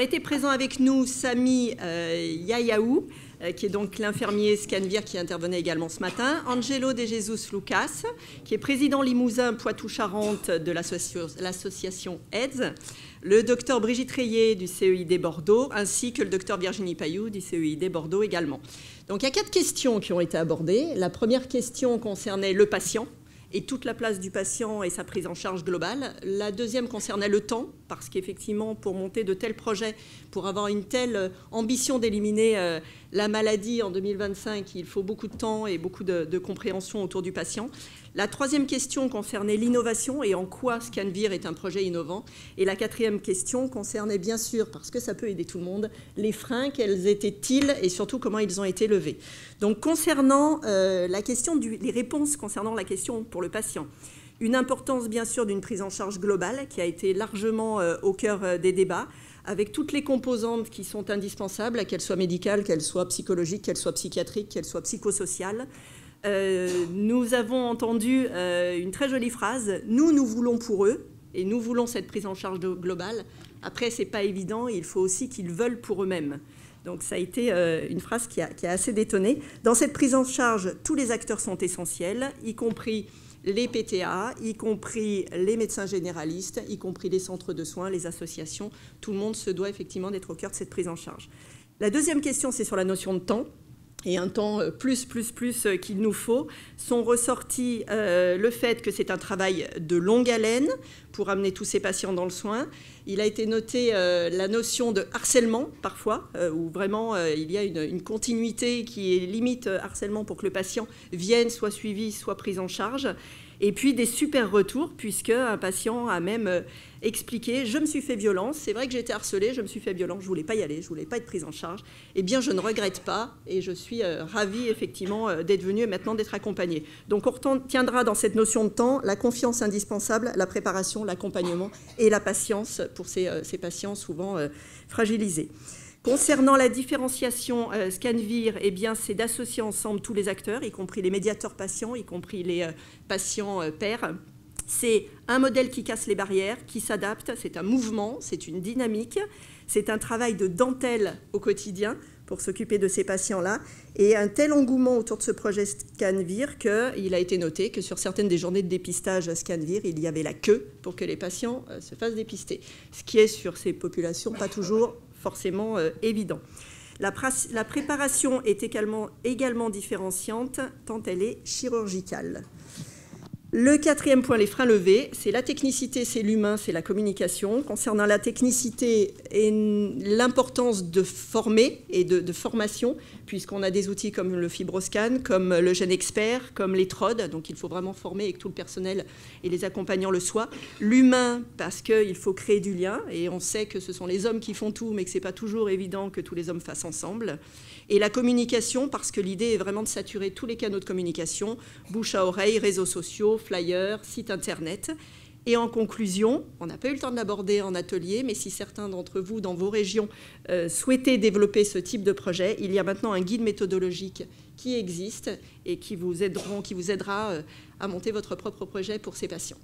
Alors, était présent avec nous Sami Yayaou, qui est donc l'infirmier Scanvir qui intervenait également ce matin, Angelo De Jesus Lucas, qui est président Limousin Poitou-Charentes de l'association AIDS, le docteur Brigitte Rayet du CEID Bordeaux, ainsi que le docteur Virginie Payou du CEID Bordeaux également. Donc il y a 4 questions qui ont été abordées. La première question concernait le patient et toute la place du patient et sa prise en charge globale. La deuxième concernait le temps, parce qu'effectivement, pour monter de tels projets, pour avoir une telle ambition d'éliminer la maladie en 2025, il faut beaucoup de temps et beaucoup de compréhension autour du patient. La troisième question concernait l'innovation et en quoi Scanvir est un projet innovant. Et la quatrième question concernait bien sûr, parce que ça peut aider tout le monde, les freins, quels étaient-ils et surtout comment ils ont été levés. Donc concernant la question les réponses concernant la question pour le patient, une importance bien sûr d'une prise en charge globale qui a été largement au cœur des débats, avec toutes les composantes qui sont indispensables, qu'elles soient médicales, qu'elles soient psychologiques, qu'elles soient psychiatriques, qu'elles soient psychosociales. Nous avons entendu une très jolie phrase, nous voulons pour eux, et nous voulons cette prise en charge globale. Après, ce n'est pas évident, il faut aussi qu'ils veulent pour eux-mêmes. Donc ça a été une phrase qui a assez détonné. Dans cette prise en charge, tous les acteurs sont essentiels, y compris les PTA, y compris les médecins généralistes, y compris les centres de soins, les associations. Tout le monde se doit effectivement d'être au cœur de cette prise en charge. La deuxième question, c'est sur la notion de temps. Et un temps plus qu'il nous faut, sont ressortis le fait que c'est un travail de longue haleine pour amener tous ces patients dans le soin. Il a été noté la notion de harcèlement, parfois, où vraiment il y a une continuité qui est limite harcèlement pour que le patient vienne, soit suivi, soit pris en charge. Et puis des super retours, puisque un patient a même expliqué « Je me suis fait violence, c'est vrai que j'ai été harcelée, je me suis fait violence, je ne voulais pas y aller, je ne voulais pas être prise en charge. Eh bien, je ne regrette pas et je suis ravie, effectivement, d'être venue et maintenant d'être accompagnée. » Donc, on retiendra dans cette notion de temps la confiance indispensable, la préparation, l'accompagnement et la patience pour ces patients souvent fragilisés. Concernant la différenciation Scanvir, eh bien, c'est d'associer ensemble tous les acteurs, y compris les médiateurs patients, y compris les patients pairs. C'est un modèle qui casse les barrières, qui s'adapte, c'est un mouvement, c'est une dynamique, c'est un travail de dentelle au quotidien pour s'occuper de ces patients-là. Et un tel engouement autour de ce projet Scanvir qu'il a été noté que sur certaines des journées de dépistage Scanvir, il y avait la queue pour que les patients se fassent dépister. Ce qui est sur ces populations pas toujours forcément évident. La préparation est également différenciante tant elle est chirurgicale. Le quatrième point, les freins levés, c'est la technicité, c'est l'humain, c'est la communication. Concernant la technicité et l'importance de former et de formation, puisqu'on a des outils comme le FibroScan, comme le GenExpert, comme les TROD, donc il faut vraiment former et que tout le personnel et les accompagnants le soient. L'humain, parce qu'il faut créer du lien, et on sait que ce sont les hommes qui font tout, mais que ce n'est pas toujours évident que tous les hommes fassent ensemble. Et la communication, parce que l'idée est vraiment de saturer tous les canaux de communication, bouche à oreille, réseaux sociaux, flyers, site internet. Et en conclusion, on n'a pas eu le temps de l'aborder en atelier, mais si certains d'entre vous, dans vos régions, souhaitez développer ce type de projet, il y a maintenant un guide méthodologique qui existe et qui vous aidera à monter votre propre projet pour ces patients.